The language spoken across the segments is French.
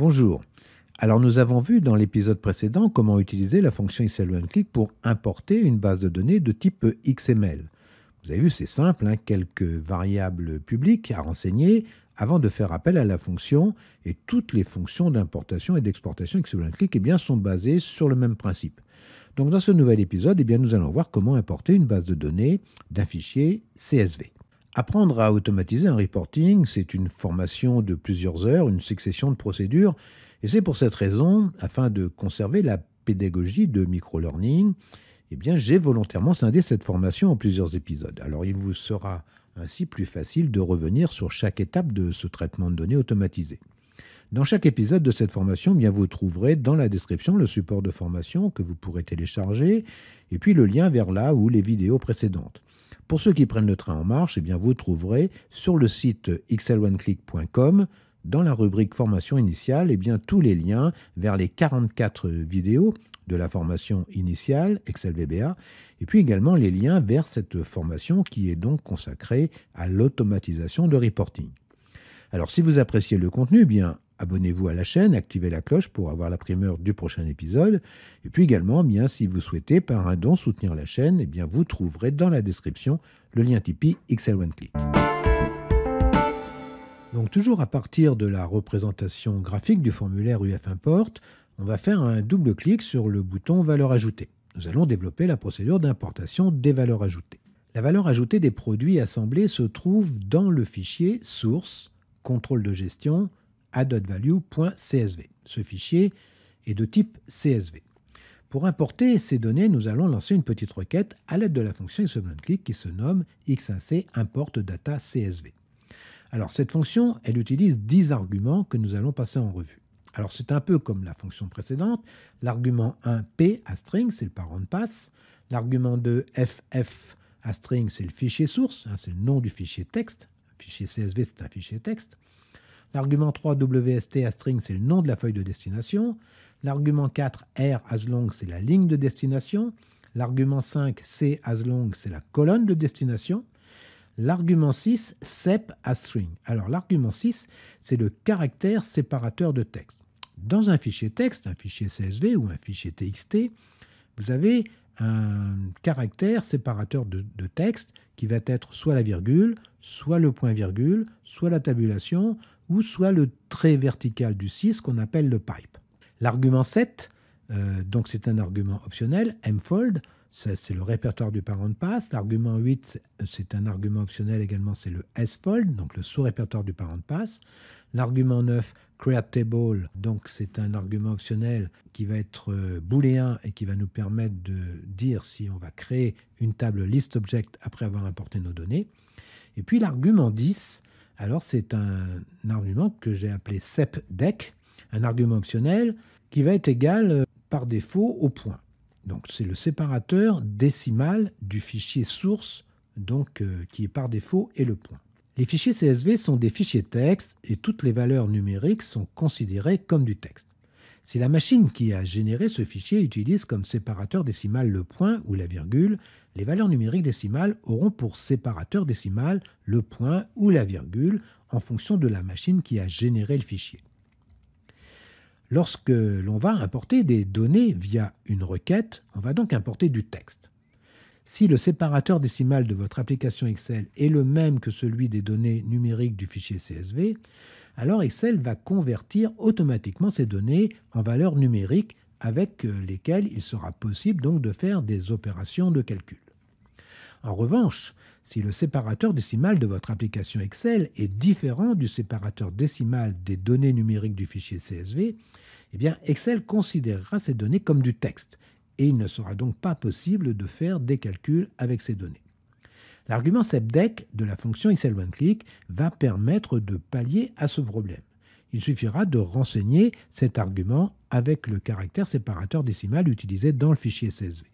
Bonjour. Alors nous avons vu dans l'épisode précédent comment utiliser la fonction XL OneClick pour importer une base de données de type XML. Vous avez vu, c'est simple, quelques variables publiques à renseigner avant de faire appel à la fonction, et toutes les fonctions d'importation et d'exportation XL OneClick sont basées sur le même principe. Donc dans ce nouvel épisode, nous allons voir comment importer une base de données d'un fichier CSV. Apprendre à automatiser un reporting, c'est une formation de plusieurs heures, une succession de procédures, et c'est pour cette raison, afin de conserver la pédagogie de microlearning, j'ai volontairement scindé cette formation en plusieurs épisodes. Alors il vous sera ainsi plus facile de revenir sur chaque étape de ce traitement de données automatisé. Dans chaque épisode de cette formation, vous trouverez dans la description le support de formation que vous pourrez télécharger, et puis le lien vers là où les vidéos précédentes. Pour ceux qui prennent le train en marche, vous trouverez sur le site xlonclick.com, dans la rubrique formation initiale, tous les liens vers les 44 vidéos de la formation initiale XLVBA, et puis également les liens vers cette formation qui est donc consacrée à l'automatisation de reporting. Alors si vous appréciez le contenu, abonnez-vous à la chaîne, activez la cloche pour avoir la primeur du prochain épisode. Et puis également, si vous souhaitez par un don soutenir la chaîne, vous trouverez dans la description le lien Tipeee XL OneClick. Donc toujours à partir de la représentation graphique du formulaire UF Import, on va faire un double clic sur le bouton Valeur ajoutée. Nous allons développer la procédure d'importation des valeurs ajoutées. La valeur ajoutée des produits assemblés se trouve dans le fichier source, contrôle de gestion, addedvalue.csv. Ce fichier est de type CSV. Pour importer ces données, nous allons lancer une petite requête à l'aide de la fonction XLOnclick qui se nomme x1c import data CSV. Alors cette fonction, elle utilise 10 arguments que nous allons passer en revue. Alors c'est un peu comme la fonction précédente. L'argument 1 p à string, c'est le parent de passe. L'argument 2 ff à string, c'est le fichier source, c'est le nom du fichier texte. Un fichier CSV, c'est un fichier texte. L'argument 3 wst à string, c'est le nom de la feuille de destination. L'argument 4 r aslong, c'est la ligne de destination. L'argument 5 c aslong, c'est la colonne de destination. L'argument 6, sep à string. Alors l'argument 6, c'est le caractère séparateur de texte. Dans un fichier texte, un fichier CSV ou un fichier TXT, vous avez un caractère séparateur de texte qui va être soit la virgule, soit le point-virgule, soit la tabulation, ou soit le trait vertical du 6 qu'on appelle le pipe. L'argument 7, donc c'est un argument optionnel, mfold, c'est le répertoire du parent de passe. L'argument 8, c'est un argument optionnel également, c'est le sfold, donc le sous-répertoire du parent de passe. L'argument 9, createTable, donc c'est un argument optionnel qui va être booléen et qui va nous permettre de dire si on va créer une table listObject après avoir importé nos données. Et puis l'argument 10, alors c'est un argument que j'ai appelé sepDec, un argument optionnel qui va être égal par défaut au point. Donc c'est le séparateur décimal du fichier source, qui est par défaut, et le point. Les fichiers CSV sont des fichiers texte et toutes les valeurs numériques sont considérées comme du texte. Si la machine qui a généré ce fichier utilise comme séparateur décimal le point ou la virgule, les valeurs numériques décimales auront pour séparateur décimal le point ou la virgule en fonction de la machine qui a généré le fichier. Lorsque l'on va importer des données via une requête, on va donc importer du texte. Si le séparateur décimal de votre application Excel est le même que celui des données numériques du fichier CSV, alors Excel va convertir automatiquement ces données en valeurs numériques avec lesquelles il sera possible donc de faire des opérations de calcul. En revanche, si le séparateur décimal de votre application Excel est différent du séparateur décimal des données numériques du fichier CSV, Excel considérera ces données comme du texte et il ne sera donc pas possible de faire des calculs avec ces données. L'argument sepDec de la fonction XLOneClick va permettre de pallier à ce problème. Il suffira de renseigner cet argument avec le caractère séparateur décimal utilisé dans le fichier CSV.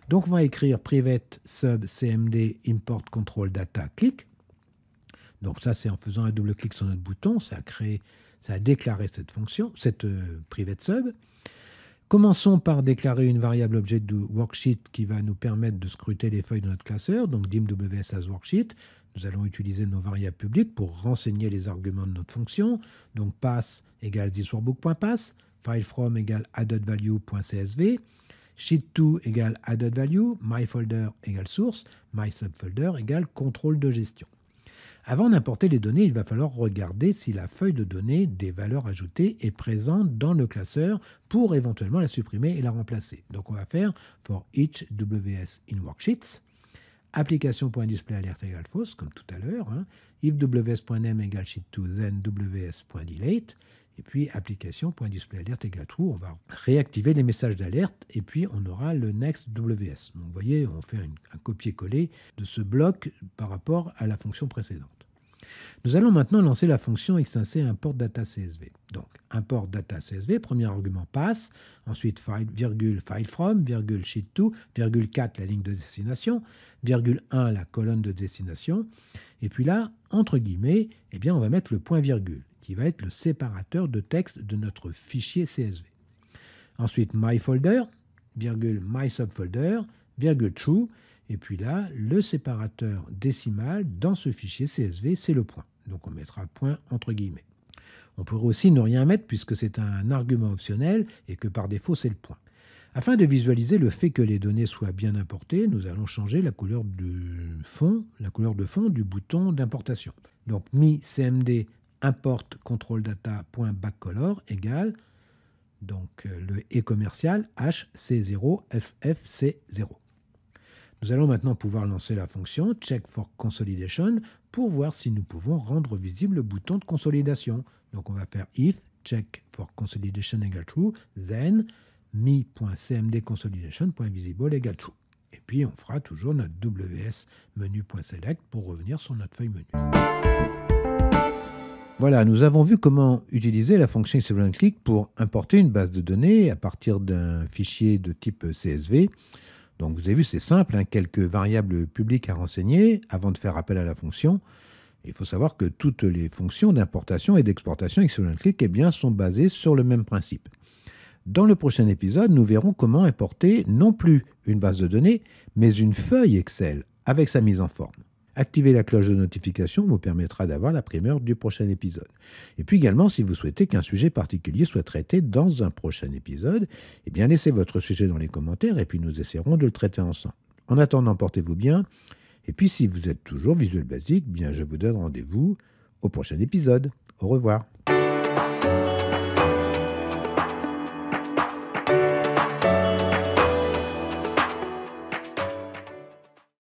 Donc on va écrire private sub cmd import control data click. Donc ça c'est en faisant un double clic sur notre bouton, ça a déclaré cette fonction, cette private sub. Commençons par déclarer une variable objet du worksheet qui va nous permettre de scruter les feuilles de notre classeur, donc dim ws as worksheet. Nous allons utiliser nos variables publiques pour renseigner les arguments de notre fonction. Donc pass égale thisworkbook.pass, filefrom égale addedvalue.csv, sheet2 égale addedvalue, myfolder égale source, mysubfolder égale contrôle de gestion. Avant d'importer les données, il va falloir regarder si la feuille de données des valeurs ajoutées est présente dans le classeur pour éventuellement la supprimer et la remplacer. Donc on va faire for each WS in worksheets, application.displayAlert égale false, comme tout à l'heure, if ws.name égale sheet2, then ws.delete, et puis application.displayAlert égale true. On va réactiver les messages d'alerte et puis on aura le next WS. Donc vous voyez, on fait un copier-coller de ce bloc par rapport à la fonction précédente. Nous allons maintenant lancer la fonction extensée import data CSV. Donc import data CSV, premier argument pass, ensuite file, virgule file from, virgule sheet2, virgule 4 la ligne de destination, virgule 1 la colonne de destination, et puis là, entre guillemets, eh bien, on va mettre le point virgule, qui va être le séparateur de texte de notre fichier CSV. Ensuite, myfolder, virgule mysubfolder, virgule true, et puis là, le séparateur décimal dans ce fichier CSV, c'est le point. Donc on mettra point entre guillemets. On pourrait aussi ne rien mettre puisque c'est un argument optionnel et que par défaut, c'est le point. Afin de visualiser le fait que les données soient bien importées, nous allons changer la couleur de fond du bouton d'importation. Donc mi cmd import control data.backcolor égale donc le et commercial hc0 ffc0. Nous allons maintenant pouvoir lancer la fonction check for consolidation pour voir si nous pouvons rendre visible le bouton de consolidation. Donc on va faire if check for consolidation égale true, then mi.cmdconsolidation.visible égale true. Et puis on fera toujours notre ws menu.select pour revenir sur notre feuille menu. Voilà, nous avons vu comment utiliser la fonction XML pour importer une base de données à partir d'un fichier de type CSV. Donc vous avez vu, c'est simple, quelques variables publiques à renseigner avant de faire appel à la fonction. Il faut savoir que toutes les fonctions d'importation et d'exportation XML-Click sont basées sur le même principe. Dans le prochain épisode, nous verrons comment importer non plus une base de données, mais une feuille Excel avec sa mise en forme. Activer la cloche de notification vous permettra d'avoir la primeur du prochain épisode. Et puis également, si vous souhaitez qu'un sujet particulier soit traité dans un prochain épisode, eh bien laissez votre sujet dans les commentaires et puis nous essaierons de le traiter ensemble. En attendant, portez-vous bien. Et puis si vous êtes toujours Visual Basic, bien je vous donne rendez-vous au prochain épisode. Au revoir.